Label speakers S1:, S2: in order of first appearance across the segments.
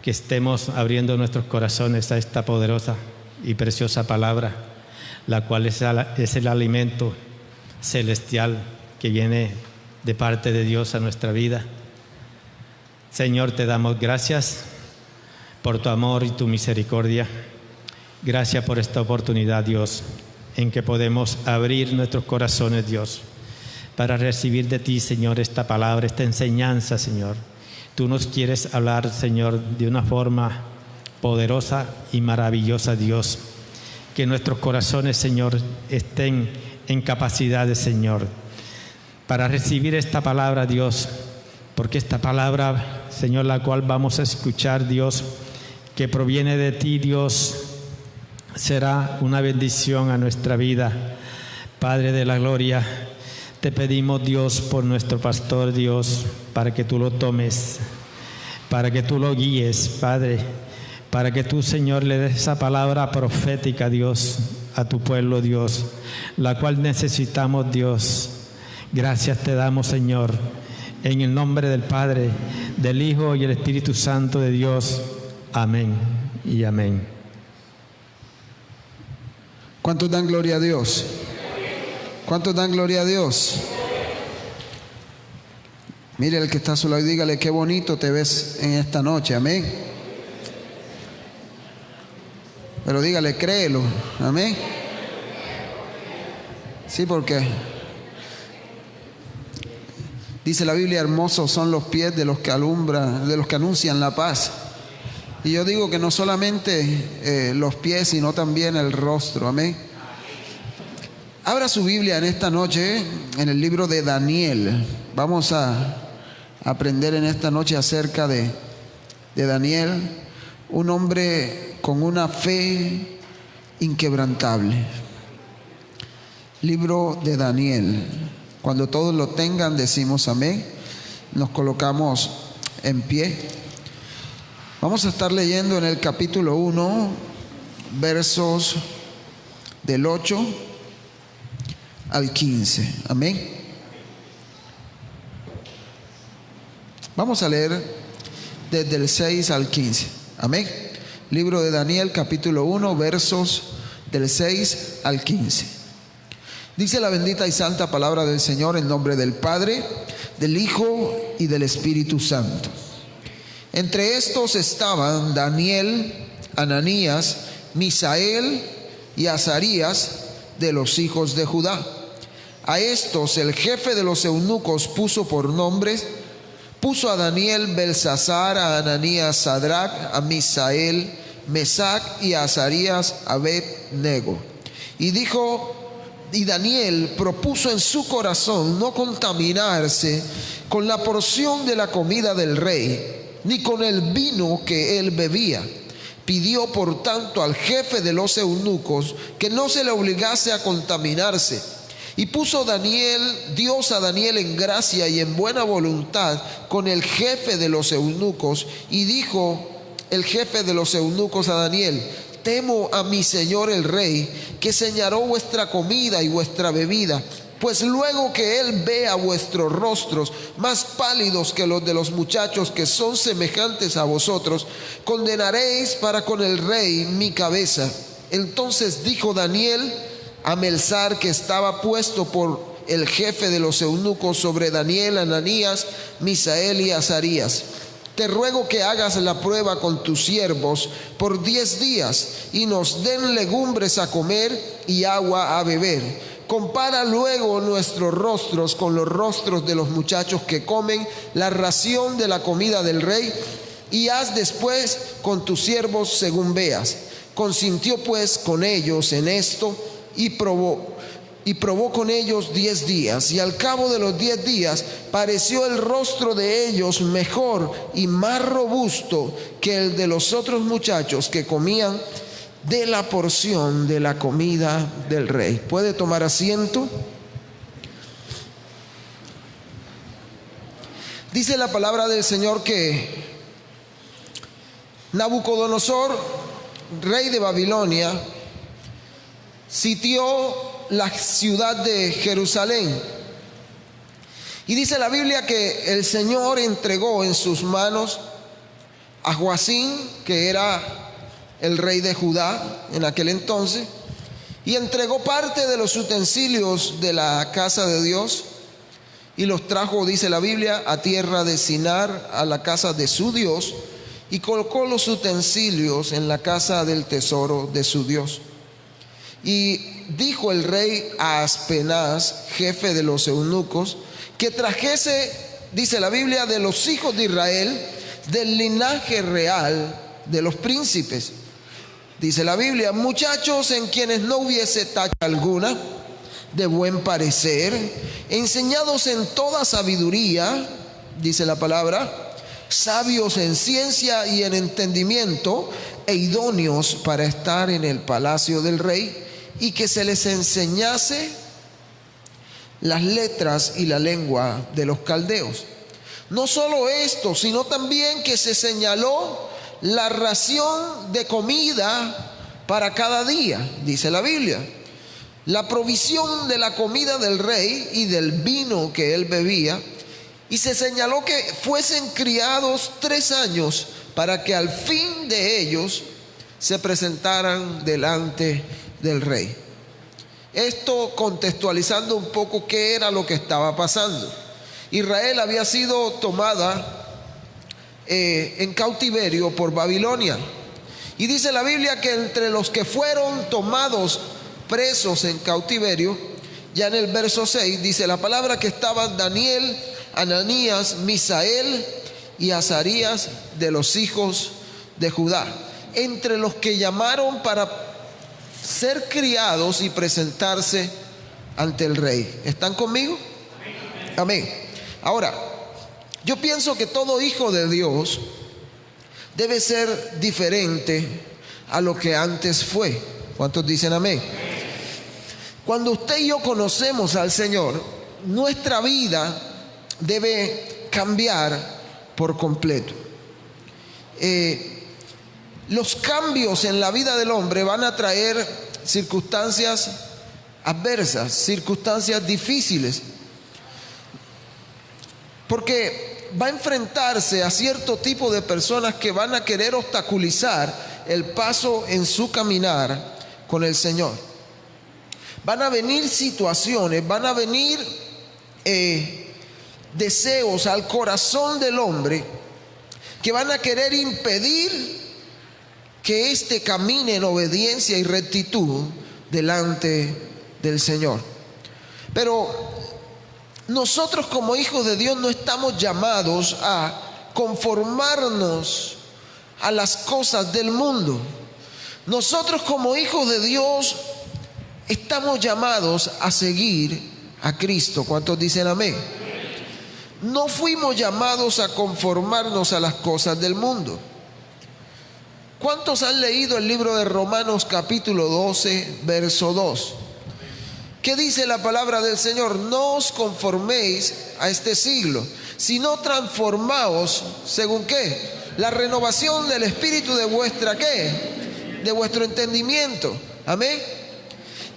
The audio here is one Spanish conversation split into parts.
S1: que estemos abriendo nuestros corazones a esta poderosa y preciosa palabra, la cual es el alimento celestial que viene de parte de Dios a nuestra vida. Señor, te damos gracias por tu amor y tu misericordia. Gracias por esta oportunidad, Dios, en que podemos abrir nuestros corazones, Dios, para recibir de ti, Señor, esta palabra, esta enseñanza, Señor. Tú nos quieres hablar, Señor, de una forma poderosa y maravillosa, Dios. Que nuestros corazones, Señor, estén en capacidades, Señor, para recibir esta palabra, Dios, porque esta palabra, Señor, la cual vamos a escuchar, Dios, que proviene de ti, Dios, será una bendición a nuestra vida. Padre de la gloria, te pedimos, Dios, por nuestro pastor, Dios, para que tú lo tomes, para que tú lo guíes, Padre, para que tú, Señor, le des esa palabra profética, Dios, a tu pueblo, Dios, la cual necesitamos, Dios. Gracias te damos, Señor, en el nombre del Padre, del Hijo y el Espíritu Santo de Dios. Amén y amén.
S2: ¿Cuántos dan gloria a Dios? ¿Cuántos dan gloria a Dios? Mire el que está a su lado y dígale: qué bonito te ves en esta noche. Amén. Pero dígale: créelo. Amén. Sí, porque dice la Biblia: hermosos son los pies de los que alumbran, de los que anuncian la paz. Y yo digo que no solamente los pies, sino también el rostro. Amén. Abra su Biblia en esta noche en el libro de Daniel. Vamos a aprender en esta noche acerca de Daniel, un hombre con una fe inquebrantable. Libro de Daniel. Cuando todos lo tengan, decimos amén. Nos colocamos en pie. Vamos a estar leyendo en el capítulo 1, versos del 8 al 15. Amén. Vamos a leer desde el 6 al 15. Amén. Libro de Daniel, capítulo 1, versos del 6 al 15. Dice la bendita y santa palabra del Señor en nombre del Padre, del Hijo y del Espíritu Santo. Entre estos estaban Daniel, Ananías, Misael y Azarías de los hijos de Judá. A estos el jefe de los eunucos puso por nombres. Puso a Daniel Belsasar, a Ananías Sadrac, a Misael Mesac y a Azarías Abed-nego. Y Daniel propuso en su corazón no contaminarse con la porción de la comida del rey, ni con el vino que él bebía. Pidió por tanto al jefe de los eunucos que no se le obligase a contaminarse. Y puso Dios a Daniel en gracia y en buena voluntad con el jefe de los eunucos. Y dijo el jefe de los eunucos a Daniel: temo a mi señor el rey, que señaló vuestra comida y vuestra bebida. Pues luego que él vea vuestros rostros más pálidos que los de los muchachos que son semejantes a vosotros, condenaréis para con el rey mi cabeza. Entonces dijo Daniel a Melsar, que estaba puesto por el jefe de los eunucos sobre Daniel, Ananías, Misael y Azarías: te ruego que hagas la prueba con tus siervos por 10 días y nos den legumbres a comer y agua a beber. Compara luego nuestros rostros con los rostros de los muchachos que comen la ración de la comida del rey, y haz después con tus siervos según veas. Consintió pues con ellos en esto y probó con ellos 10 días. Y al cabo de los 10 días pareció el rostro de ellos mejor y más robusto que el de los otros muchachos que comían de la porción de la comida del rey. ¿Puede tomar asiento? Dice la palabra del Señor que Nabucodonosor, rey de Babilonia, sitió la ciudad de Jerusalén. Y dice la Biblia que el Señor entregó en sus manos a Joacim, que era el rey de Judá en aquel entonces, y entregó parte de los utensilios de la casa de Dios y los trajo, dice la Biblia, a tierra de Sinar, a la casa de su Dios, y colocó los utensilios en la casa del tesoro de su Dios. Y dijo el rey a Aspenaz, jefe de los eunucos, que trajese, dice la Biblia, de los hijos de Israel, del linaje real de los príncipes. Dice la Biblia, muchachos en quienes no hubiese tacha alguna, de buen parecer, enseñados en toda sabiduría, dice la palabra, sabios en ciencia y en entendimiento, e idóneos para estar en el palacio del rey, y que se les enseñase las letras y la lengua de los caldeos. No solo esto, sino también que se señaló la ración de comida para cada día, dice la Biblia, la provisión de la comida del rey y del vino que él bebía, y se señaló que fuesen criados 3 años para que al fin de ellos se presentaran delante del rey. Esto contextualizando un poco qué era lo que estaba pasando. Israel había sido tomada en cautiverio por Babilonia. Y dice la Biblia que entre los que fueron tomados presos en cautiverio, ya en el verso 6 dice la palabra que estaban Daniel, Ananías, Misael y Azarías de los hijos de Judá, entre los que llamaron para ser criados y presentarse ante el rey. ¿Están conmigo? Amén. Ahora, yo pienso que todo hijo de Dios debe ser diferente a lo que antes fue. ¿Cuántos dicen amén? Cuando usted y yo conocemos al Señor, nuestra vida debe cambiar por completo. Los cambios en la vida del hombre van a traer circunstancias adversas, circunstancias difíciles, porque va a enfrentarse a cierto tipo de personas que van a querer obstaculizar el paso en su caminar con el Señor. Van a venir situaciones, van a venir deseos al corazón del hombre que van a querer impedir que éste camine en obediencia y rectitud delante del Señor. Pero nosotros como hijos de Dios no estamos llamados a conformarnos a las cosas del mundo. Nosotros como hijos de Dios estamos llamados a seguir a Cristo. ¿Cuántos dicen amén? No fuimos llamados a conformarnos a las cosas del mundo. ¿Cuántos han leído el libro de Romanos capítulo 12, verso 2? ¿Qué dice la palabra del Señor? No os conforméis a este siglo, sino transformaos, ¿según qué? La renovación del espíritu de vuestra, ¿qué? De vuestro entendimiento. Amén.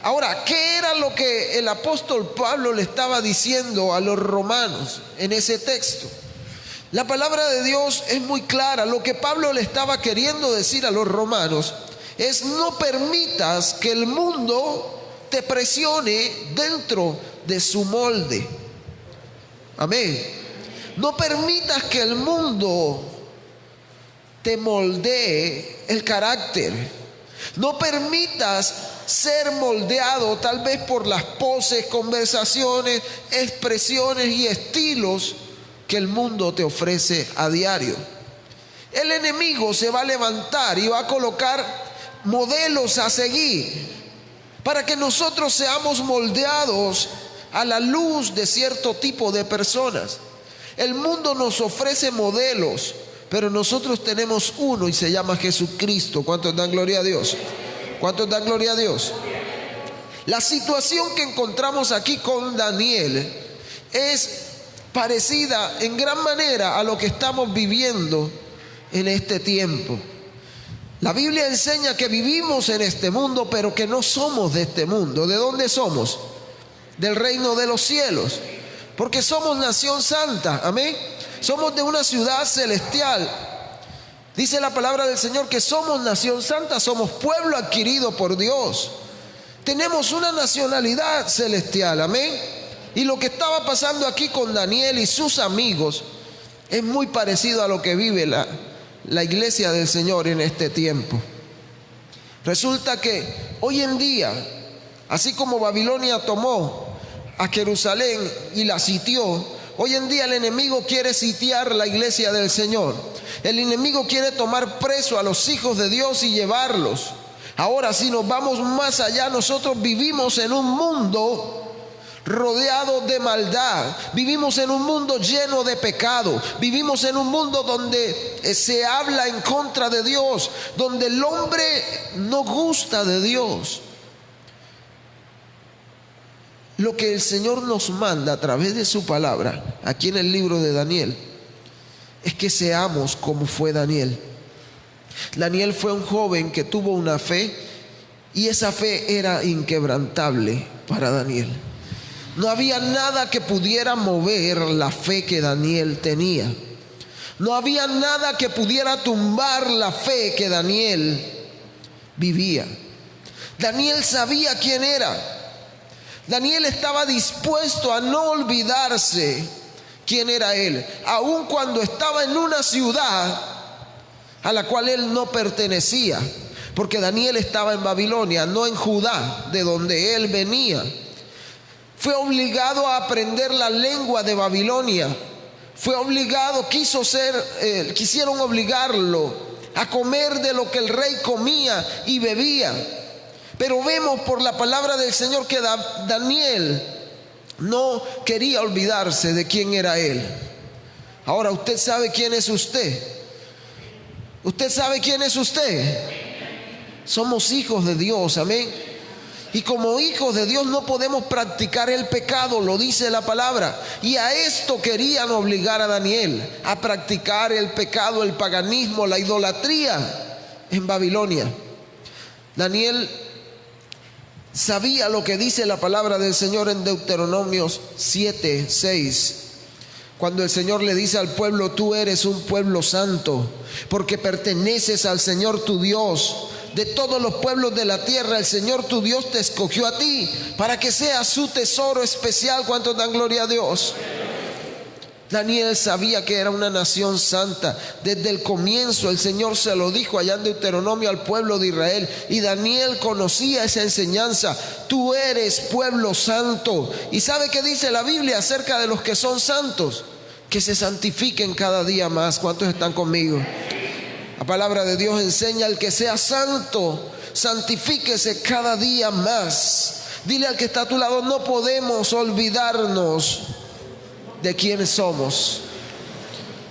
S2: Ahora, ¿qué era lo que el apóstol Pablo le estaba diciendo a los romanos en ese texto? La palabra de Dios es muy clara. Lo que Pablo le estaba queriendo decir a los romanos es: no permitas que el mundo te presione dentro de su molde. Amén. No permitas que el mundo te moldee el carácter. No permitas ser moldeado tal vez por las poses, conversaciones, expresiones y estilos que el mundo te ofrece a diario. El enemigo se va a levantar y va a colocar modelos a seguir para que nosotros seamos moldeados a la luz de cierto tipo de personas. El mundo nos ofrece modelos, pero nosotros tenemos uno y se llama Jesucristo. ¿Cuántos dan gloria a Dios? ¿Cuántos dan gloria a Dios? La situación que encontramos aquí con Daniel es parecida en gran manera a lo que estamos viviendo en este tiempo. La Biblia enseña que vivimos en este mundo, pero que no somos de este mundo. ¿De dónde somos? Del reino de los cielos. Porque somos nación santa, amén. Somos de una ciudad celestial. Dice la palabra del Señor que somos nación santa, somos pueblo adquirido por Dios. Tenemos una nacionalidad celestial, amén. Y lo que estaba pasando aquí con Daniel y sus amigos es muy parecido a lo que vive la iglesia del Señor en este tiempo. Resulta que hoy en día, así como Babilonia tomó a Jerusalén y la sitió, hoy en día el enemigo quiere sitiar la iglesia del Señor. El enemigo quiere tomar preso a los hijos de Dios y llevarlos. Ahora, si nos vamos más allá, nosotros vivimos en un mundo rodeado de maldad, vivimos en un mundo lleno de pecado, vivimos en un mundo donde se habla en contra de Dios, donde el hombre no gusta de Dios. Lo que el Señor nos manda a través de su palabra, aquí en el libro de Daniel, es que seamos como fue Daniel. Daniel fue un joven que tuvo una fe, y esa fe era inquebrantable para Daniel. No había nada que pudiera mover la fe que Daniel tenía. No había nada que pudiera tumbar la fe que Daniel vivía. Daniel sabía quién era. Daniel estaba dispuesto a no olvidarse quién era él, aun cuando estaba en una ciudad a la cual él no pertenecía, porque Daniel estaba en Babilonia, no en Judá, de donde él venía. Fue obligado a aprender la lengua de Babilonia. Fue obligado, quisieron obligarlo a comer de lo que el rey comía y bebía. Pero vemos por la palabra del Señor que Daniel no quería olvidarse de quién era él. Ahora, ¿usted sabe quién es usted? ¿Usted sabe quién es usted? Somos hijos de Dios, amén. Y como hijos de Dios no podemos practicar el pecado, lo dice la palabra. Y a esto querían obligar a Daniel, a practicar el pecado, el paganismo, la idolatría en Babilonia. Daniel sabía lo que dice la palabra del Señor en Deuteronomio 7:6. Cuando el Señor le dice al pueblo: tú eres un pueblo santo, porque perteneces al Señor tu Dios. De todos los pueblos de la tierra, el Señor tu Dios te escogió a ti para que seas su tesoro especial. ¿Cuántos dan gloria a Dios? Daniel sabía que era una nación santa. Desde el comienzo el Señor se lo dijo allá en Deuteronomio al pueblo de Israel, y Daniel conocía esa enseñanza: tú eres pueblo santo. ¿Y sabe qué dice la Biblia acerca de los que son santos? Que se santifiquen cada día más. ¿Cuántos están conmigo? La palabra de Dios enseña: el que sea santo, santifíquese cada día más. Dile al que está a tu lado: no podemos olvidarnos de quiénes somos.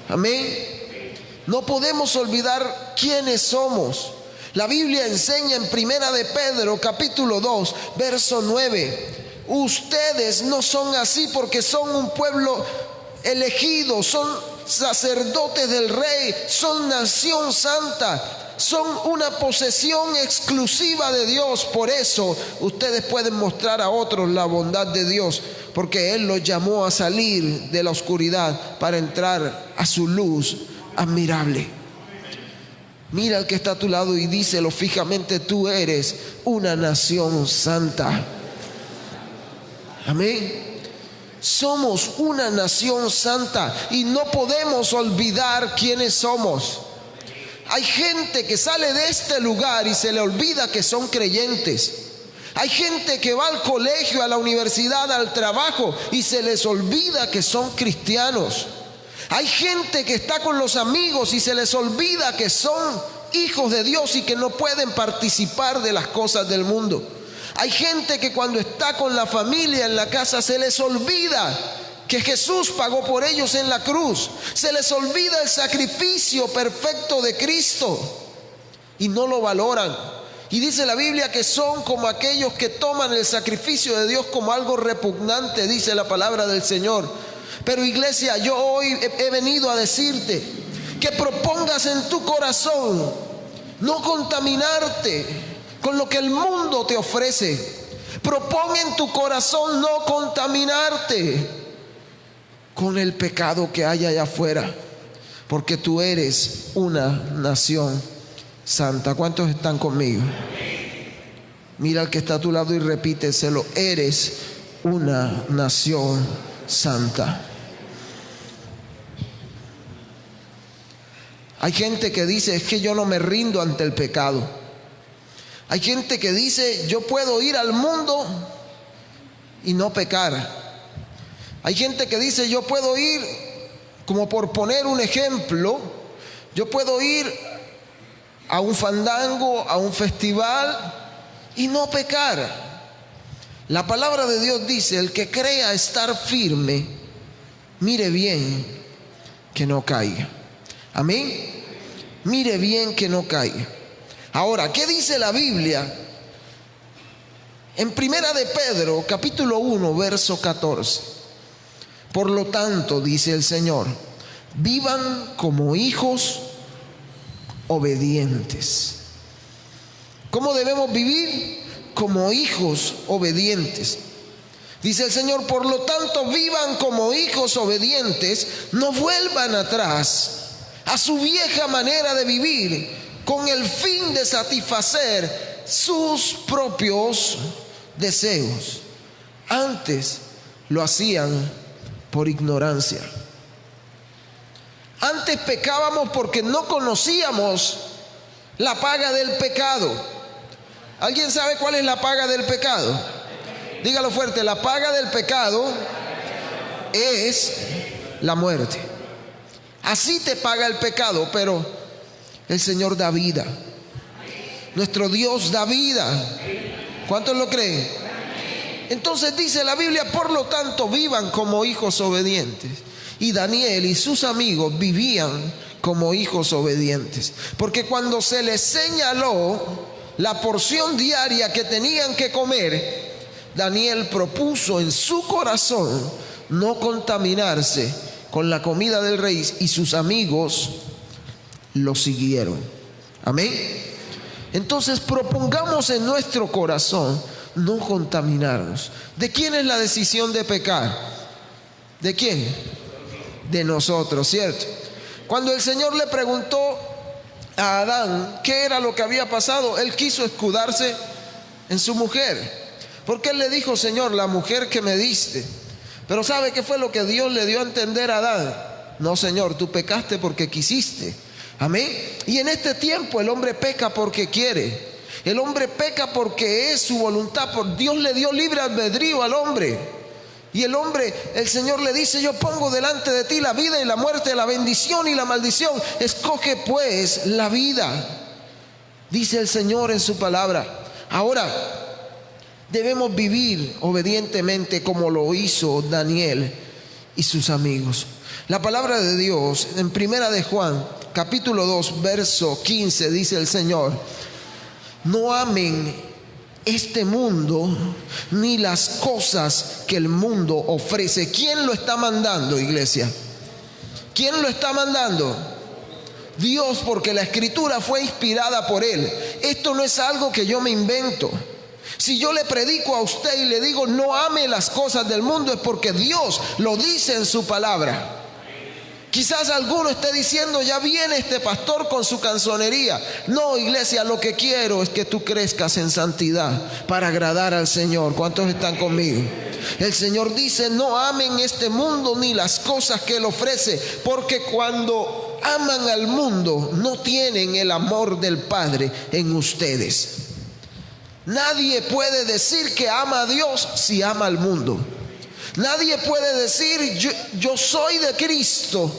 S2: Amén. No podemos olvidar quiénes somos. La Biblia enseña en Primera de Pedro capítulo 2 verso 9: ustedes no son así porque son un pueblo elegido, son sacerdotes del rey, son nación santa, son una posesión exclusiva de Dios. Por eso ustedes pueden mostrar a otros la bondad de Dios, porque Él los llamó a salir de la oscuridad para entrar a su luz admirable. Mira al que está a tu lado y díselo fijamente: tú eres una nación santa. Amén. Somos una nación santa y no podemos olvidar quiénes somos. Hay gente que sale de este lugar y se le olvida que son creyentes. Hay gente que va al colegio, a la universidad, al trabajo, y se les olvida que son cristianos. Hay gente que está con los amigos y se les olvida que son hijos de Dios y que no pueden participar de las cosas del mundo. Hay gente que cuando está con la familia en la casa se les olvida que Jesús pagó por ellos en la cruz. Se les olvida el sacrificio perfecto de Cristo y no lo valoran. Y dice la Biblia que son como aquellos que toman el sacrificio de Dios como algo repugnante, dice la palabra del Señor. Pero iglesia, yo hoy he venido a decirte que propongas en tu corazón no contaminarte con lo que el mundo te ofrece. Propón en tu corazón no contaminarte con el pecado que hay allá afuera. porque tú eres una nación santa. ¿Cuántos están conmigo? Mira al que está a tu lado y repíteselo: eres una nación santa. Hay gente que dice: es que yo no me rindo ante el pecado. Hay gente que dice: yo puedo ir al mundo y no pecar. Hay gente que dice: yo puedo ir, como por poner un ejemplo, yo puedo ir a un fandango, a un festival y no pecar. La palabra de Dios dice: el que crea estar firme, mire bien que no caiga. Amén. Mire bien que no caiga. Ahora, ¿qué dice la Biblia? En Primera de Pedro, capítulo 1, verso 14. Por lo tanto, dice el Señor, vivan como hijos obedientes. ¿Cómo debemos vivir? Como hijos obedientes. Dice el Señor: por lo tanto, vivan como hijos obedientes, no vuelvan atrás a su vieja manera de vivir, con el fin de satisfacer sus propios deseos. Antes lo hacían por ignorancia. Antes pecábamos porque no conocíamos la paga del pecado. ¿Alguien sabe cuál es la paga del pecado? Dígalo fuerte: la paga del pecado es la muerte. Así te paga el pecado, pero el Señor da vida. Nuestro Dios da vida. ¿Cuántos lo creen? Entonces dice la Biblia: por lo tanto, vivan como hijos obedientes. Y Daniel y sus amigos vivían como hijos obedientes, porque cuando se les señaló la porción diaria que tenían que comer, Daniel propuso en su corazón no contaminarse con la comida del rey, y sus amigos lo siguieron. Amén. Entonces propongamos en nuestro corazón no contaminarnos. ¿De quién es la decisión de pecar? ¿De quién? De nosotros, ¿cierto? Cuando el Señor le preguntó a Adán qué era lo que había pasado, él quiso escudarse en su mujer, porque él le dijo: Señor, la mujer que me diste. Pero ¿sabe qué fue lo que Dios le dio a entender a Adán? No, Señor, tú pecaste porque quisiste. Amén. Y en este tiempo el hombre peca porque quiere. El hombre peca porque es su voluntad. Dios le dio libre albedrío al hombre. Y el hombre, el Señor le dice: yo pongo delante de ti la vida y la muerte, la bendición y la maldición. Escoge pues la vida, dice el Señor en su palabra. Ahora, debemos vivir obedientemente como lo hizo Daniel y sus amigos. La palabra de Dios en Primera de Juan, capítulo 2, verso 15, dice el Señor: no amen este mundo ni las cosas que el mundo ofrece. ¿Quién lo está mandando, iglesia? ¿Quién lo está mandando? Dios, porque la escritura fue inspirada por Él. Esto no es algo que yo me invento. Si yo le predico a usted y le digo no ame las cosas del mundo, es porque Dios lo dice en su palabra. Quizás alguno esté diciendo: ya viene este pastor con su canzonería. No, iglesia, lo que quiero es que tú crezcas en santidad para agradar al Señor. ¿Cuántos están conmigo? El Señor dice: no amen este mundo ni las cosas que Él ofrece, porque cuando aman al mundo no tienen el amor del Padre en ustedes. Nadie puede decir que ama a Dios si ama al mundo. Nadie puede decir yo soy de Cristo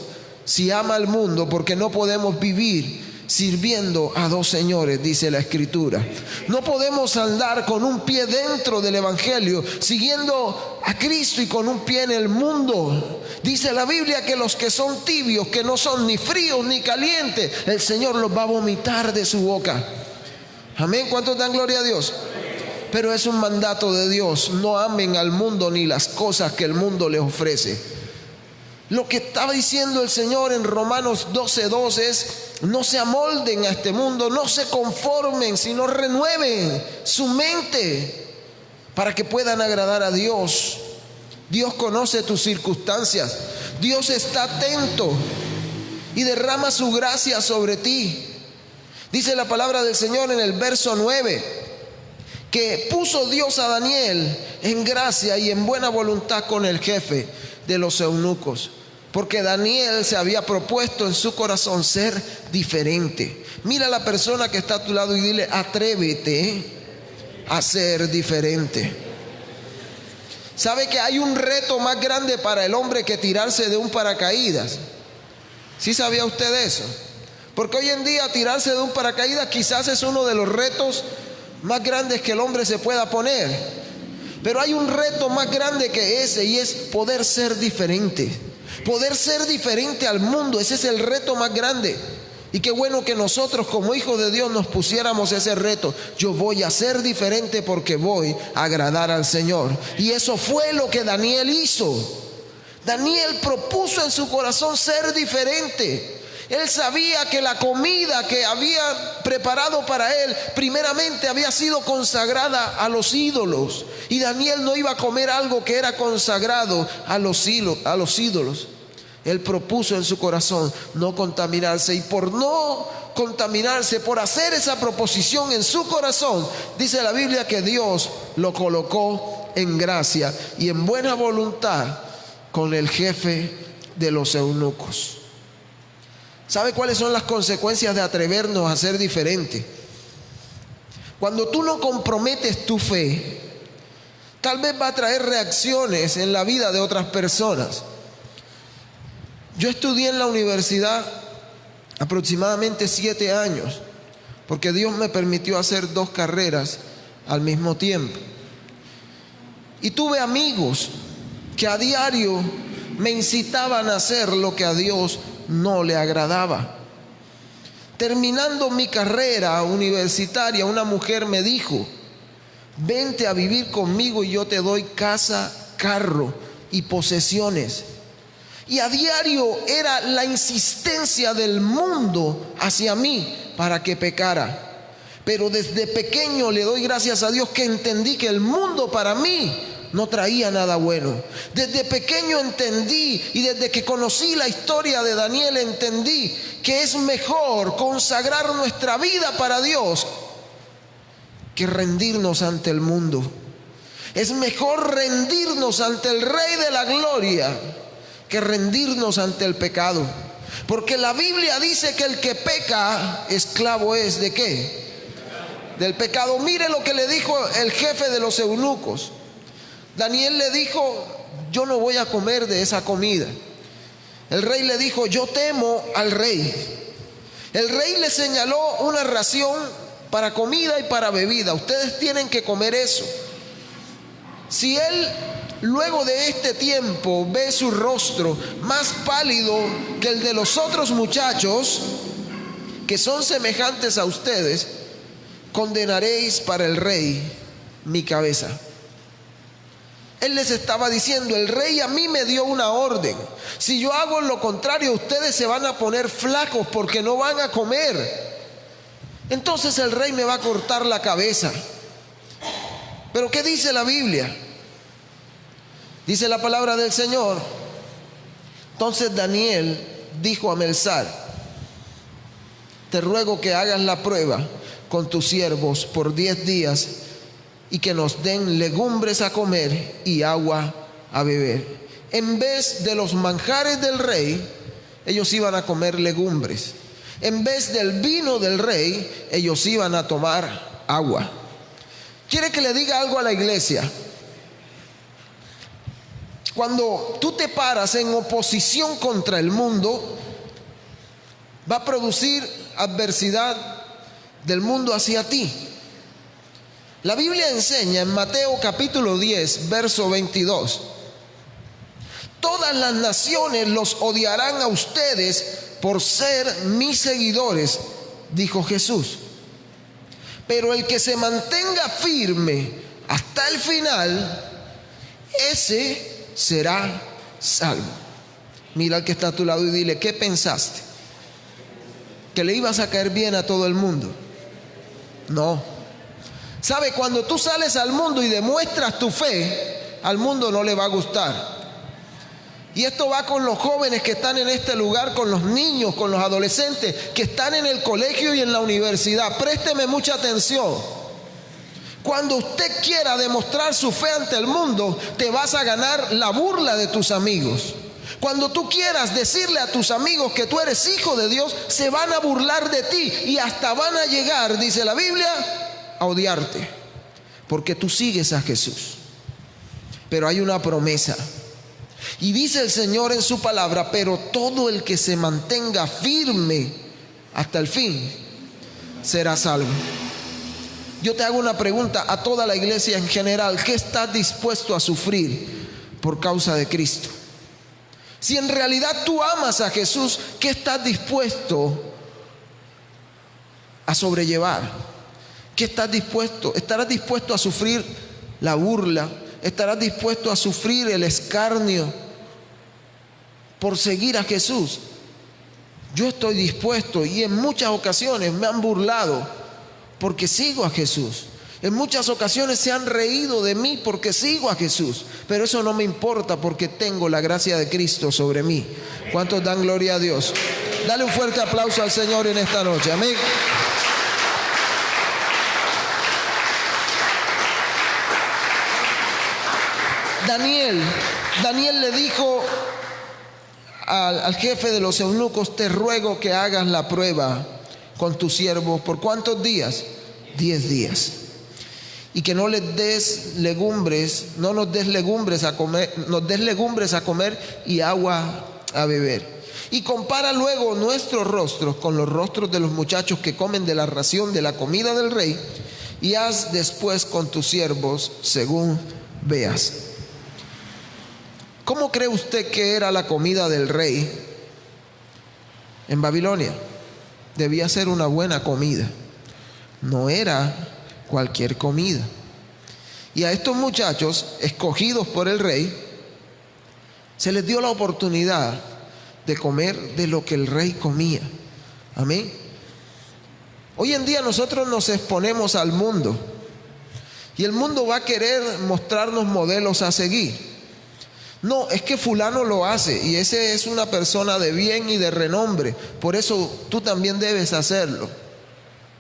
S2: si ama al mundo, porque no podemos vivir sirviendo a dos señores, dice la Escritura. No podemos andar con un pie dentro del Evangelio, siguiendo a Cristo, y con un pie en el mundo. Dice la Biblia que los que son tibios, que no son ni fríos ni calientes, el Señor los va a vomitar de su boca. Amén. ¿Cuántos dan gloria a Dios? Pero es un mandato de Dios: no amen al mundo ni las cosas que el mundo les ofrece. Lo que estaba diciendo el Señor en Romanos 12:2 es: no se amolden a este mundo, no se conformen, sino renueven su mente para que puedan agradar a Dios. Dios conoce tus circunstancias, Dios está atento. y derrama su gracia sobre ti. Dice la palabra del Señor en el verso 9, que puso Dios a Daniel en gracia y en buena voluntad con el jefe de los eunucos, porque Daniel se había propuesto en su corazón ser diferente. Mira a la persona que está a tu lado y dile: atrévete a ser diferente. ¿Sabe que hay un reto más grande para el hombre que tirarse de un paracaídas? ¿Sí sabía usted eso? Porque hoy en día tirarse de un paracaídas quizás es uno de los retos más grandes que el hombre se pueda poner. Pero hay un reto más grande que ese, y es poder ser diferente. Poder ser diferente al mundo. Ese es el reto más grande. Y qué bueno que nosotros como hijos de Dios nos pusiéramos ese reto. Yo voy a ser diferente porque voy a agradar al Señor. Y eso fue lo que Daniel hizo. Daniel propuso en su corazón ser diferente. Él sabía que la comida que había preparado para él primeramente había sido consagrada a los ídolos. Y Daniel no iba a comer algo que era consagrado a los ídolos. Él propuso en su corazón no contaminarse, y por no contaminarse, por hacer esa proposición en su corazón, dice la Biblia que Dios lo colocó en gracia y en buena voluntad con el jefe de los eunucos. ¿Sabe cuáles son las consecuencias de atrevernos a ser diferente? Cuando tú no comprometes tu fe, tal vez va a traer reacciones en la vida de otras personas. Yo estudié en la universidad aproximadamente 7 años, porque Dios me permitió hacer 2 carreras al mismo tiempo. Y tuve amigos que a diario me incitaban a hacer lo que a Dios no le agradaba. Terminando mi carrera universitaria, una mujer me dijo: vente a vivir conmigo y yo te doy casa, carro y posesiones. Y a diario era la insistencia del mundo hacia mí para que pecara. Pero desde pequeño le doy gracias a Dios que entendí que el mundo para mí no traía nada bueno. Desde pequeño entendí, y desde que conocí la historia de Daniel entendí que es mejor consagrar nuestra vida para Dios que rendirnos ante el mundo. Es mejor rendirnos ante el Rey de la Gloria que rendirnos ante el pecado. Porque la Biblia dice que el que peca, esclavo es ¿de qué? Del pecado. Mire lo que le dijo el jefe de los eunucos. Daniel le dijo: yo no voy a comer de esa comida. El rey le dijo: yo temo al rey. El rey le señaló una ración para comida y para bebida. Ustedes tienen que comer eso. Si él luego de este tiempo ve su rostro más pálido que el de los otros muchachos que son semejantes a ustedes, condenaréis para el rey mi cabeza. Él les estaba diciendo: el rey a mí me dio una orden. Si yo hago lo contrario, ustedes se van a poner flacos porque no van a comer. Entonces el rey me va a cortar la cabeza. Pero ¿qué dice la Biblia? Dice la palabra del Señor: entonces Daniel dijo a Melzar: te ruego que hagas la prueba con tus siervos por 10 días y que nos den legumbres a comer y agua a beber. En vez de los manjares del rey, ellos iban a comer legumbres. En vez del vino del rey, ellos iban a tomar agua. ¿Quiere que le diga algo a la iglesia? Cuando tú te paras en oposición contra el mundo, va a producir adversidad del mundo hacia ti. La Biblia enseña en Mateo capítulo 10, verso 22: todas las naciones los odiarán a ustedes por ser mis seguidores, dijo Jesús. Pero el que se mantenga firme hasta el final, ese será salvo. Mira al que está a tu lado y dile: ¿qué pensaste? ¿Que le ibas a caer bien a todo el mundo? No. ¿Sabe? Cuando tú sales al mundo y demuestras tu fe, al mundo no le va a gustar. Y esto va con los jóvenes que están en este lugar, con los niños, con los adolescentes que están en el colegio y en la universidad. Présteme mucha atención. Cuando usted quiera demostrar su fe ante el mundo, te vas a ganar la burla de tus amigos. Cuando tú quieras decirle a tus amigos que tú eres hijo de Dios, se van a burlar de ti y hasta van a llegar, dice la Biblia, a odiarte, porque tú sigues a Jesús. Pero hay una promesa. Y dice el Señor en su palabra: pero todo el que se mantenga firme hasta el fin será salvo. Yo te hago una pregunta a toda la iglesia en general: ¿qué estás dispuesto a sufrir por causa de Cristo? Si en realidad tú amas a Jesús, ¿qué estás dispuesto a sobrellevar? ¿Qué estás dispuesto? ¿Estarás dispuesto a sufrir la burla? ¿Estarás dispuesto a sufrir el escarnio por seguir a Jesús? Yo estoy dispuesto, y en muchas ocasiones me han burlado porque sigo a Jesús. En muchas ocasiones se han reído de mí porque sigo a Jesús, pero eso no me importa porque tengo la gracia de Cristo sobre mí. ¿Cuántos dan gloria a Dios? Dale un fuerte aplauso al Señor en esta noche. Amén. Daniel le dijo al jefe de los eunucos: te ruego que hagas la prueba con tus siervos. ¿Por cuántos días? 10 días. Y que no les des legumbres, no nos des legumbres a comer, nos des legumbres a comer y agua a beber. Y compara luego nuestros rostros con los rostros de los muchachos que comen de la ración de la comida del rey, y haz después con tus siervos según veas. ¿Cómo cree usted que era la comida del rey en Babilonia? Debía ser una buena comida. No era cualquier comida. Y a estos muchachos escogidos por el rey se les dio la oportunidad de comer de lo que el rey comía. Amén. Hoy en día nosotros nos exponemos al mundo, y el mundo va a querer mostrarnos modelos a seguir. No, es que fulano lo hace y ese es una persona de bien y de renombre, por eso tú también debes hacerlo.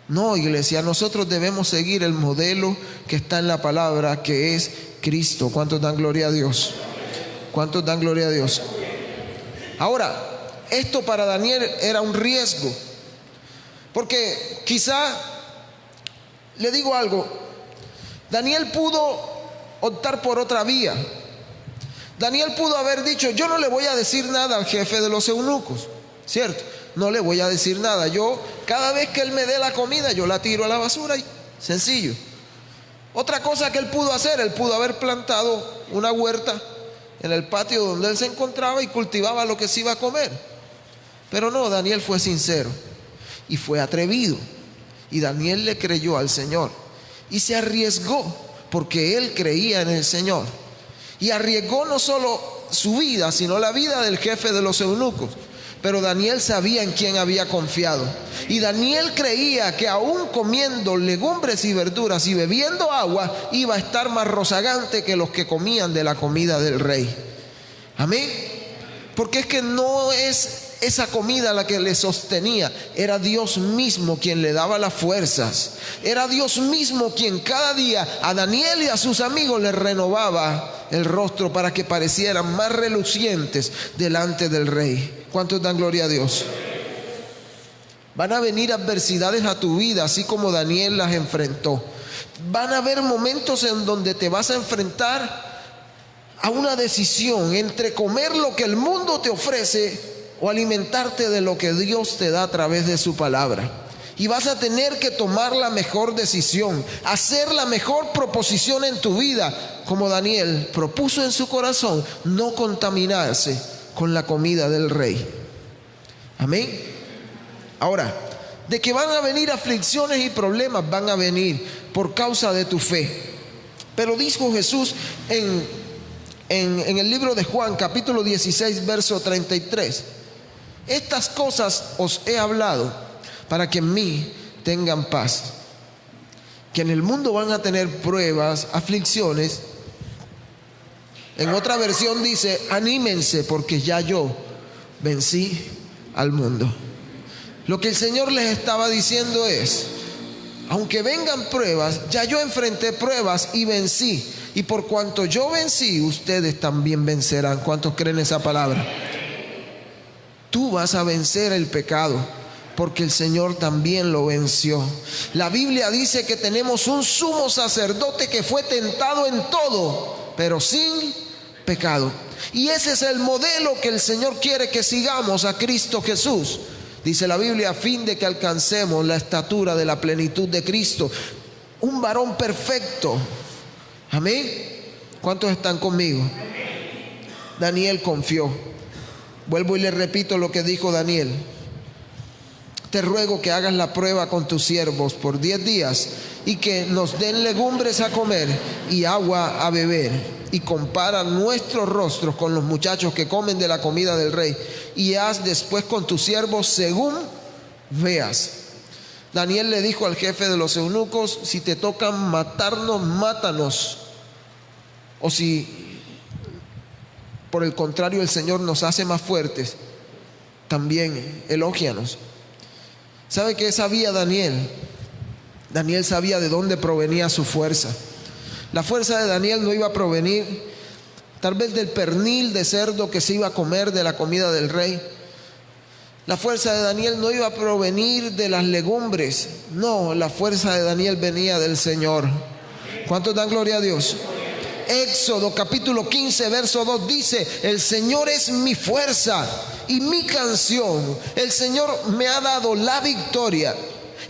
S2: No, iglesia, nosotros debemos seguir el modelo que está en la palabra, que es Cristo. ¿Cuántos dan gloria a Dios? ¿Cuántos dan gloria a Dios? Ahora, esto para Daniel era un riesgo, porque quizá, le digo algo, Daniel pudo optar por otra vía. Daniel pudo haber dicho: yo no le voy a decir nada al jefe de los eunucos, ¿cierto? No le voy a decir nada. Yo, cada vez que él me dé la comida, yo la tiro a la basura, y sencillo. Otra cosa que él pudo hacer, él pudo haber plantado una huerta en el patio donde él se encontraba y cultivaba lo que se iba a comer. Pero no, Daniel fue sincero y fue atrevido, y Daniel le creyó al Señor y se arriesgó porque él creía en el Señor. Y arriesgó no solo su vida, sino la vida del jefe de los eunucos. Pero Daniel sabía en quién había confiado. Y Daniel creía que aún comiendo legumbres y verduras y bebiendo agua, iba a estar más rozagante que los que comían de la comida del rey. Amén. Porque es que no es esa comida la que le sostenía, era Dios mismo quien le daba las fuerzas. Era Dios mismo quien cada día a Daniel y a sus amigos les renovaba el rostro para que parecieran más relucientes delante del rey. ¿Cuántos dan gloria a Dios? Van a venir adversidades a tu vida, así como Daniel las enfrentó. Van a haber momentos en donde te vas a enfrentar a una decisión entre comer lo que el mundo te ofrece o alimentarte de lo que Dios te da a través de su palabra. Y vas a tener que tomar la mejor decisión, hacer la mejor proposición en tu vida, como Daniel propuso en su corazón: no contaminarse con la comida del rey. Amén. Ahora, de que van a venir aflicciones y problemas, van a venir por causa de tu fe. Pero dijo Jesús en el libro de Juan, capítulo 16, verso 33: estas cosas os he hablado para que en mí tengan paz. Que en el mundo van a tener pruebas, aflicciones, En otra versión dice, anímense porque ya yo vencí al mundo. Lo que el Señor les estaba diciendo es, aunque vengan pruebas, ya yo enfrenté pruebas y vencí. Y por cuanto yo vencí, ustedes también vencerán. ¿Cuántos creen esa palabra? Tú vas a vencer el pecado, porque el Señor también lo venció. La Biblia dice que tenemos un sumo sacerdote que fue tentado en todo, pero sin pecado. Y ese es el modelo que el Señor quiere que sigamos, a Cristo Jesús. Dice la Biblia, a fin de que alcancemos la estatura de la plenitud de Cristo. Un varón perfecto. Amén. ¿Cuántos están conmigo? Daniel confió. Vuelvo y le repito lo que dijo Daniel. Te ruego que hagas la prueba con tus siervos por 10 días y que nos den legumbres a comer y agua a beber. Y compara nuestros rostros con los muchachos que comen de la comida del rey. Y haz después con tus siervos según veas. Daniel le dijo al jefe de los eunucos, si te tocan matarnos, mátanos. O si por el contrario el Señor nos hace más fuertes, también elógianos. ¿Sabe qué sabía Daniel? Daniel sabía de dónde provenía su fuerza. La fuerza de Daniel no iba a provenir tal vez del pernil de cerdo que se iba a comer de la comida del rey. La fuerza de Daniel no iba a provenir de las legumbres. No, la fuerza de Daniel venía del Señor. ¿Cuántos dan gloria a Dios? Éxodo capítulo 15 verso 2 dice, el Señor es mi fuerza y mi canción. El Señor me ha dado la victoria.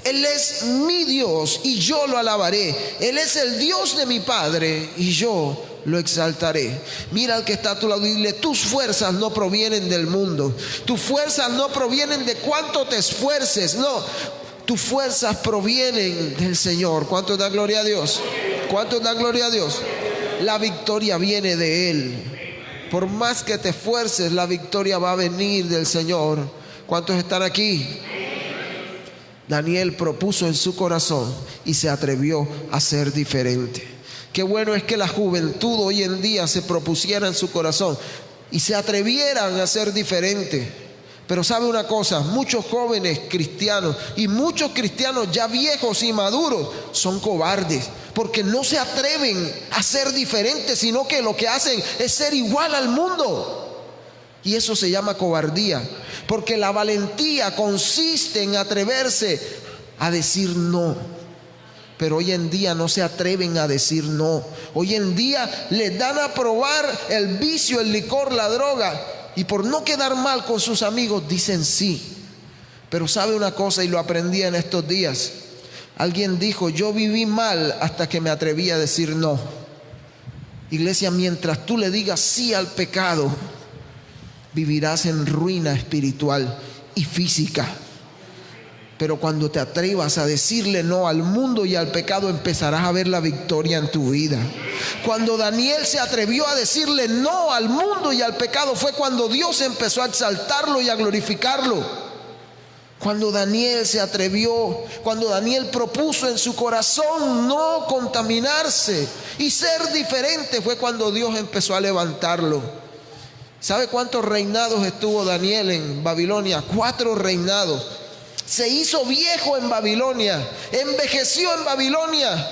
S2: Él es mi Dios y yo lo alabaré. Él es el Dios de mi Padre y yo lo exaltaré. Mira al que está a tu lado y dile, tus fuerzas no provienen del mundo. Tus fuerzas no provienen de cuánto te esfuerces. No, tus fuerzas provienen del Señor. ¿Cuántos dan gloria a Dios? ¿Cuántos dan gloria a Dios? La victoria viene de Él. Por más que te esfuerces, la victoria va a venir del Señor. ¿Cuántos están aquí? Daniel propuso en su corazón y se atrevió a ser diferente. Qué bueno es que la juventud hoy en día se propusiera en su corazón y se atrevieran a ser diferente. Pero sabe una cosa, muchos jóvenes cristianos y muchos cristianos ya viejos y maduros son cobardes, porque no se atreven a ser diferentes, sino que lo que hacen es ser igual al mundo. Y eso se llama cobardía, porque la valentía consiste en atreverse a decir no. Pero hoy en día no se atreven a decir no. Hoy en día les dan a probar el vicio, el licor, la droga, y por no quedar mal con sus amigos dicen sí. Pero sabe una cosa, y lo aprendí en estos días. Alguien dijo, yo viví mal hasta que me atreví a decir no. Iglesia, mientras tú le digas sí al pecado, vivirás en ruina espiritual y física. Pero cuando te atrevas a decirle no al mundo y al pecado, empezarás a ver la victoria en tu vida. Cuando Daniel se atrevió a decirle no al mundo y al pecado, fue cuando Dios empezó a exaltarlo y a glorificarlo. Cuando Daniel se atrevió, cuando Daniel propuso en su corazón no contaminarse y ser diferente, fue cuando Dios empezó a levantarlo. ¿Sabe cuántos reinados estuvo Daniel en Babilonia? 4 reinados. Se hizo viejo en Babilonia, envejeció en Babilonia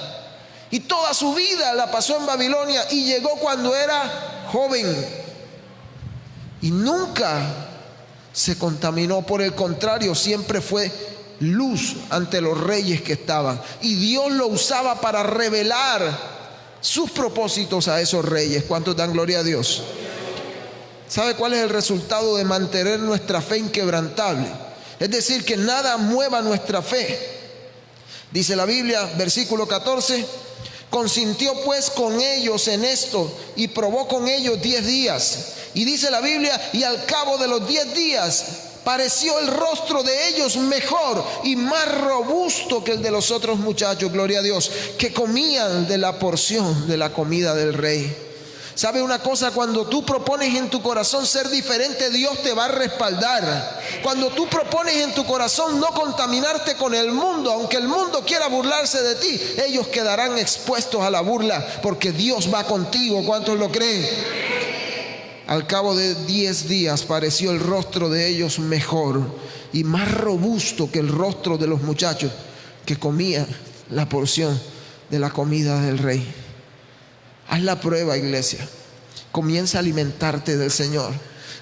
S2: y toda su vida la pasó en Babilonia, y llegó cuando era joven y nunca se contaminó. Por el contrario, siempre fue luz ante los reyes que estaban, y Dios lo usaba para revelar sus propósitos a esos reyes. ¿Cuántos dan gloria a Dios? ¿Sabe cuál es el resultado de mantener nuestra fe inquebrantable? Es decir, que nada mueva nuestra fe. Dice la Biblia, versículo 14, consintió pues con ellos en esto y probó con ellos 10 días. Y dice la Biblia, y al cabo de los 10 días pareció el rostro de ellos mejor y más robusto que el de los otros muchachos, gloria a Dios, que comían de la porción de la comida del rey. ¿Sabe una cosa? Cuando tú propones en tu corazón ser diferente, Dios te va a respaldar. Cuando tú propones en tu corazón no contaminarte con el mundo, aunque el mundo quiera burlarse de ti, ellos quedarán expuestos a la burla, porque Dios va contigo. ¿Cuántos lo creen? Al cabo de 10 días pareció el rostro de ellos mejor y más robusto que el rostro de los muchachos que comían la porción de la comida del rey. Haz la prueba, iglesia. Comienza a alimentarte del Señor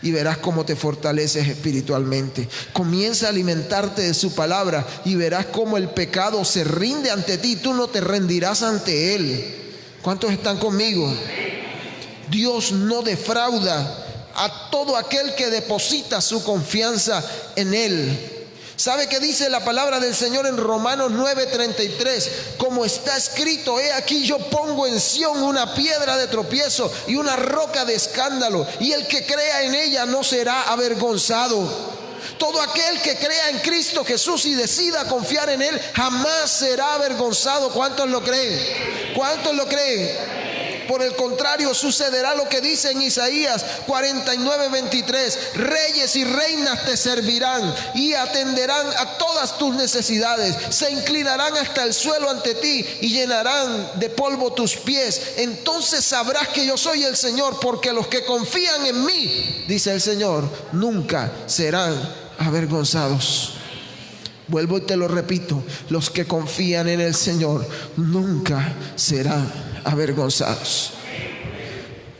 S2: y verás cómo te fortaleces espiritualmente. Comienza a alimentarte de su palabra y verás cómo el pecado se rinde ante ti. Tú no te rendirás ante él. ¿Cuántos están conmigo? Dios no defrauda a todo aquel que deposita su confianza en él. ¿Sabe qué dice la palabra del Señor en Romanos 9:33? Como está escrito: he aquí yo pongo en Sión una piedra de tropiezo y una roca de escándalo, y el que crea en ella no será avergonzado. Todo aquel que crea en Cristo Jesús y decida confiar en él jamás será avergonzado. ¿Cuántos lo creen? ¿Cuántos lo creen? Por el contrario, sucederá lo que dice en Isaías 49:23: reyes y reinas te servirán y atenderán a todas tus necesidades. Se inclinarán hasta el suelo ante ti y llenarán de polvo tus pies. Entonces sabrás que yo soy el Señor, porque los que confían en mí, dice el Señor, nunca serán avergonzados. Vuelvo y te lo repito: los que confían en el Señor nunca serán avergonzados.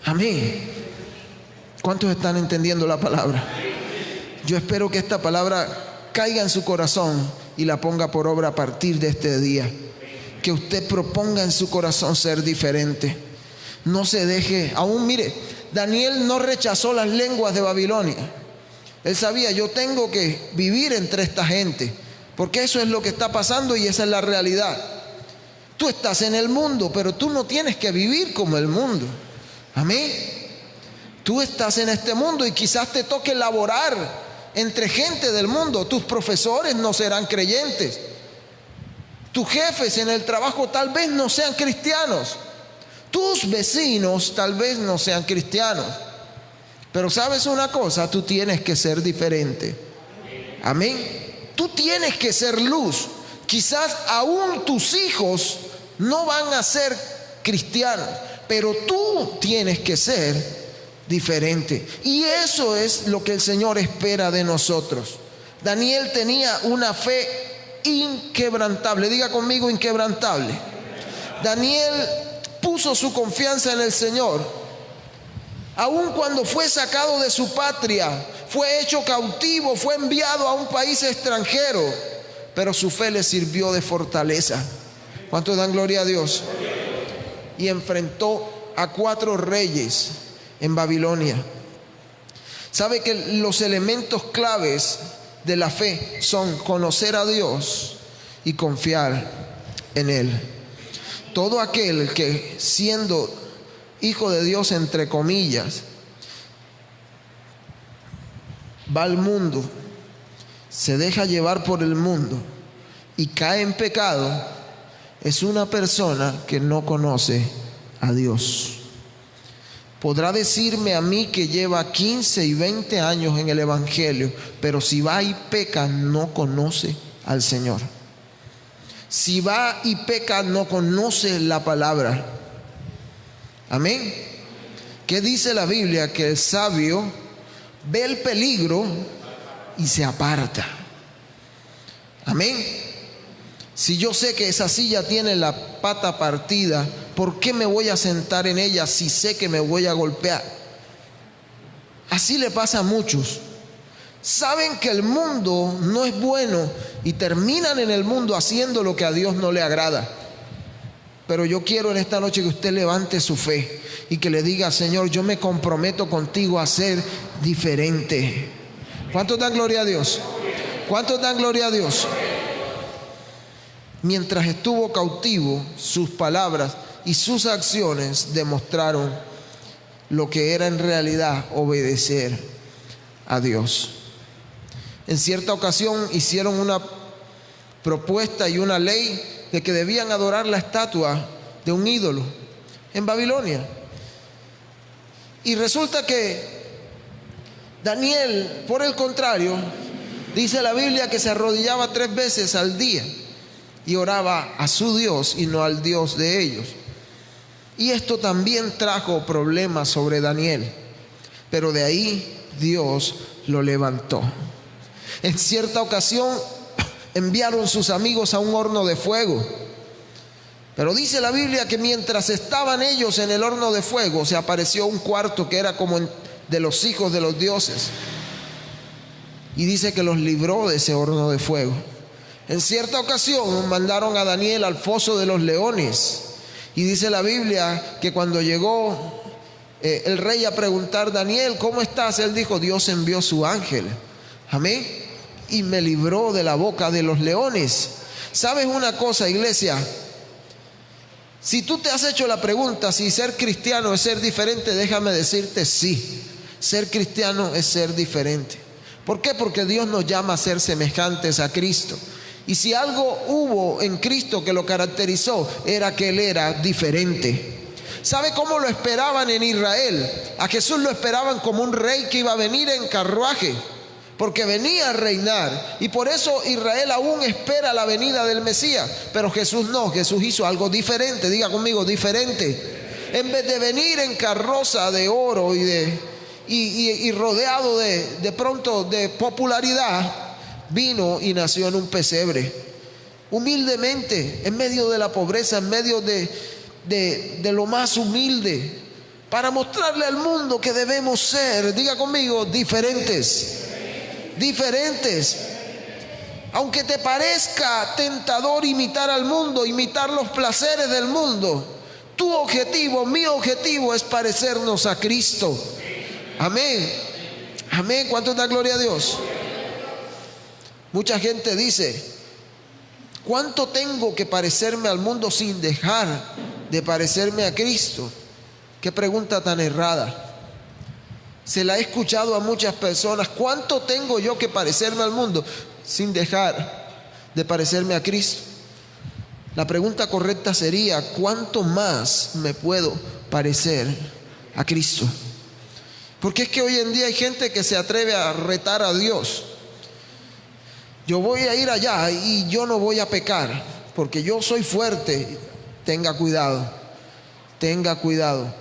S2: Amén. ¿Cuántos están entendiendo la palabra? Yo espero que esta palabra caiga en su corazón y la ponga por obra a partir de este día. Que usted proponga en su corazón ser diferente. No se deje, aún mire, Daniel no rechazó las lenguas de Babilonia. Él sabía: yo tengo que vivir entre esta gente, porque eso es lo que está pasando y esa es la realidad. Tú estás en el mundo, pero tú no tienes que vivir como el mundo. Amén. Tú estás en este mundo y quizás te toque laborar entre gente del mundo. Tus profesores no serán creyentes. Tus jefes en el trabajo tal vez no sean cristianos. Tus vecinos tal vez no sean cristianos. Pero ¿sabes una cosa? Tú tienes que ser diferente. Amén. Tú tienes que ser luz. Quizás aún tus hijos no van a ser cristianos, pero tú tienes que ser diferente. Y eso es lo que el Señor espera de nosotros. Daniel tenía una fe inquebrantable. Diga conmigo: inquebrantable. Daniel puso su confianza en el Señor. Aun cuando fue sacado de su patria, fue hecho cautivo, fue enviado a un país extranjero, pero su fe le sirvió de fortaleza. ¿Cuántos dan gloria a Dios? Y enfrentó a 4 reyes en Babilonia. ¿Sabe que los elementos claves de la fe son conocer a Dios y confiar en Él? Todo aquel que, siendo hijo de Dios entre comillas, va al mundo, se deja llevar por el mundo y cae en pecado, es una persona que no conoce a Dios. Podrá decirme a mí que lleva 15 y 20 años en el Evangelio, pero si va y peca, no conoce al Señor. Si va y peca, no conoce la palabra. Amén. ¿Qué dice la Biblia? Que el sabio ve el peligro y se aparta. Amén. Si yo sé que esa silla tiene la pata partida, ¿por qué me voy a sentar en ella si sé que me voy a golpear? Así le pasa a muchos. Saben que el mundo no es bueno y terminan en el mundo haciendo lo que a Dios no le agrada. Pero yo quiero en esta noche que usted levante su fe y que le diga: Señor, yo me comprometo contigo a ser diferente. ¿Cuántos dan gloria a Dios? ¿Cuántos dan gloria a Dios? Mientras estuvo cautivo, sus palabras y sus acciones demostraron lo que era en realidad obedecer a Dios. En cierta ocasión hicieron una propuesta y una ley de que debían adorar la estatua de un ídolo en Babilonia. Y resulta que Daniel, por el contrario, dice la Biblia que se arrodillaba 3 veces al día y oraba a su Dios y no al Dios de ellos. Y esto también trajo problemas sobre Daniel. pero de ahí Dios lo levantó. En cierta ocasión enviaron sus amigos a un horno de fuego, pero dice la Biblia que mientras estaban ellos en el horno de fuego, se apareció un cuarto que era como de los hijos de los dioses, y dice que los libró de ese horno de fuego. En cierta ocasión mandaron a Daniel al foso de los leones, y dice la Biblia que cuando llegó el rey a preguntar: Daniel, ¿cómo estás? Él dijo: Dios envió su ángel, amén, y me libró de la boca de los leones. ¿Sabes una cosa, iglesia? Si tú te has hecho la pregunta si ser cristiano es ser diferente, déjame decirte: sí, ser cristiano es ser diferente. ¿Por qué? Porque Dios nos llama a ser semejantes a Cristo. Y si algo hubo en Cristo que lo caracterizó, era que Él era diferente. ¿Sabe cómo lo esperaban en Israel? A Jesús lo esperaban como un rey que iba a venir en carruaje, porque venía a reinar, y por eso Israel aún espera la venida del Mesías. Pero Jesús no, Jesús hizo algo diferente. Diga conmigo: diferente. En vez de venir en carroza de oro y rodeado de pronto de popularidad, vino y nació en un pesebre, humildemente, en medio de la pobreza, en medio de lo más humilde, para mostrarle al mundo que debemos ser, diga conmigo, diferentes. Diferentes. Aunque te parezca tentador imitar al mundo, imitar los placeres del mundo, tu objetivo, mi objetivo es parecernos a Cristo. Amén. Amén. ¿Cuánto da gloria a Dios? Mucha gente dice: ¿cuánto tengo que parecerme al mundo sin dejar de parecerme a Cristo? Qué pregunta tan errada. Se la he escuchado a muchas personas: ¿cuánto tengo yo que parecerme al mundo sin dejar de parecerme a Cristo? La pregunta correcta sería: ¿cuánto más me puedo parecer a Cristo? Porque es que hoy en día hay gente que se atreve a retar a Dios. Yo voy a ir allá y yo no voy a pecar porque yo soy fuerte. Tenga cuidado, tenga cuidado.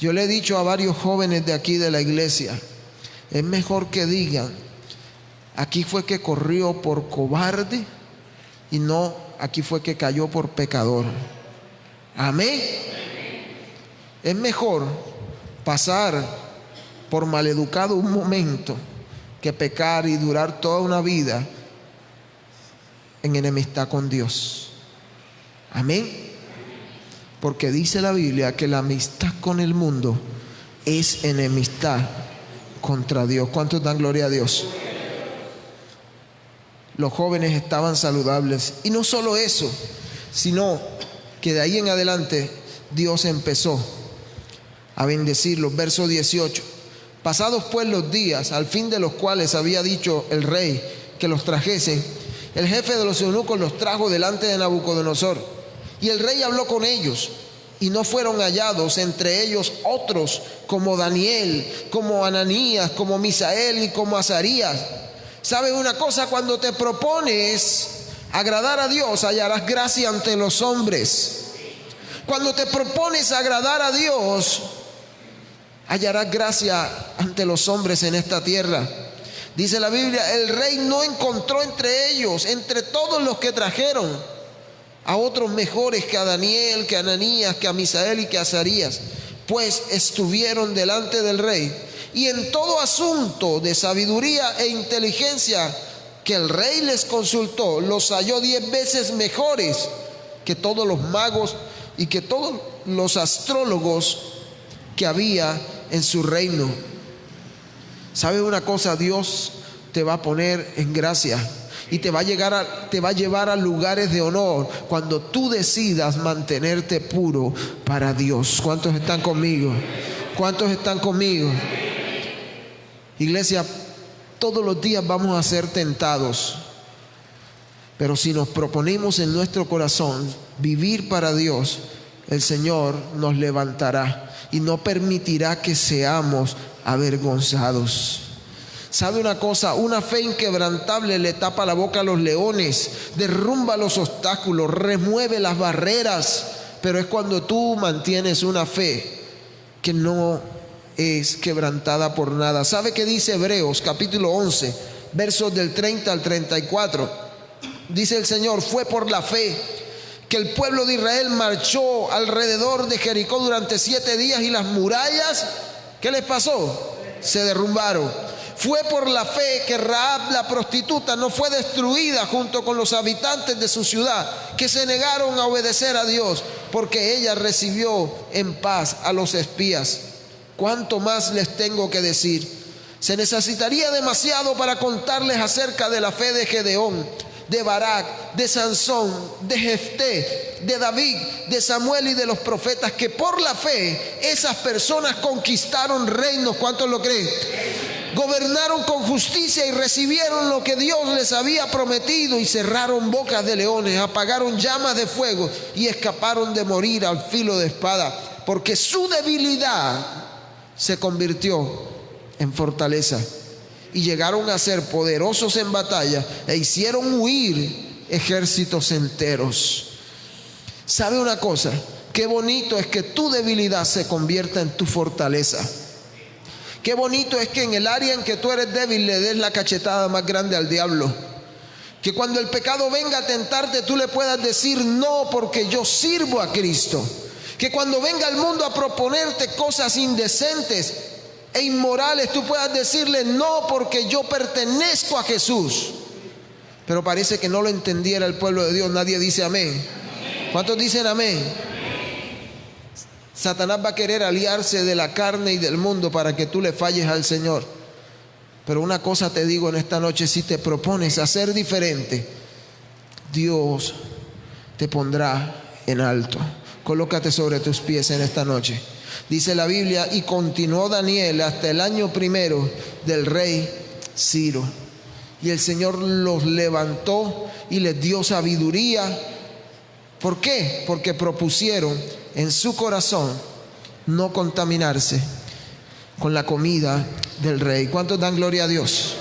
S2: Yo le he dicho a varios jóvenes de aquí de la iglesia: es mejor que digan: aquí fue que corrió por cobarde, y no aquí fue que cayó por pecador. Amén. Es mejor pasar por maleducado un momento que pecar y durar toda una vida en enemistad con Dios. Amén. Porque dice la Biblia que la amistad con el mundo es enemistad contra Dios. ¿Cuántos dan gloria a Dios? Los jóvenes estaban saludables, y no solo eso, sino que de ahí en adelante Dios empezó a bendecirlos. Verso 18: pasados pues los días, al fin de los cuales había dicho el rey que los trajesen, el jefe de los eunucos los trajo delante de Nabucodonosor. Y el rey habló con ellos, y no fueron hallados entre ellos otros como Daniel, como Ananías, como Misael y como Azarías. ¿Sabes una cosa? Cuando te propones agradar a Dios, hallarás gracia ante los hombres. Cuando te propones agradar a Dios, hallarás gracia ante los hombres en esta tierra. Dice la Biblia: el rey no encontró entre ellos, entre todos los que trajeron, a otros mejores que a Daniel, que a Ananías, que a Misael y que a Azarías, pues estuvieron delante del rey, y en todo asunto de sabiduría e inteligencia que el rey les consultó, los halló 10 veces mejores que todos los magos y que todos los astrólogos que había en su reino. ¿Sabe una cosa? Dios te va a poner en gracia y te va a llevar a lugares de honor cuando tú decidas mantenerte puro para Dios. ¿Cuántos están conmigo? ¿Cuántos están conmigo? Iglesia, todos los días vamos a ser tentados, pero si nos proponemos en nuestro corazón vivir para Dios, el Señor nos levantará y no permitirá que seamos avergonzados. ¿Sabe una cosa? Una fe inquebrantable le tapa la boca a los leones, derrumba los obstáculos, remueve las barreras, pero es cuando tú mantienes una fe que no es quebrantada por nada. ¿Sabe qué dice Hebreos capítulo 11, versos del 30 al 34? Dice el Señor: fue por la fe que el pueblo de Israel marchó alrededor de Jericó durante 7 días y las murallas, ¿qué les pasó? Se derrumbaron. Fue por la fe que Rahab la prostituta no fue destruida junto con los habitantes de su ciudad, que se negaron a obedecer a Dios, porque ella recibió en paz a los espías. ¿Cuánto más les tengo que decir? Se necesitaría demasiado para contarles acerca de la fe de Gedeón, de Barak, de Sansón, de Jefté, de David, de Samuel y de los profetas, que por la fe esas personas conquistaron reinos. ¿Cuántos lo creen? Gobernaron con justicia y recibieron lo que Dios les había prometido, y cerraron bocas de leones, apagaron llamas de fuego y escaparon de morir al filo de espada, porque su debilidad se convirtió en fortaleza. Y llegaron a ser poderosos en batalla e hicieron huir ejércitos enteros. ¿Sabe una cosa? Qué bonito es que tu debilidad se convierta en tu fortaleza. Qué bonito es que en el área en que tú eres débil le des la cachetada más grande al diablo. Que cuando el pecado venga a tentarte, tú le puedas decir no, porque yo sirvo a Cristo. Que cuando venga el mundo a proponerte cosas indecentes e inmorales, tú puedas decirle no, porque yo pertenezco a Jesús. Pero parece que no lo entendiera el pueblo de Dios. Nadie dice amén. ¿Cuántos dicen amén? Satanás va a querer aliarse de la carne y del mundo para que tú le falles al Señor. Pero una cosa te digo en esta noche: si te propones a ser diferente, Dios te pondrá en alto. Colócate sobre tus pies en esta noche. Dice la Biblia: y continuó Daniel hasta el año 1 del rey Ciro. Y el Señor los levantó y les dio sabiduría. ¿Por qué? Porque propusieron en su corazón no contaminarse con la comida del rey. ¿Cuántos dan gloria a Dios?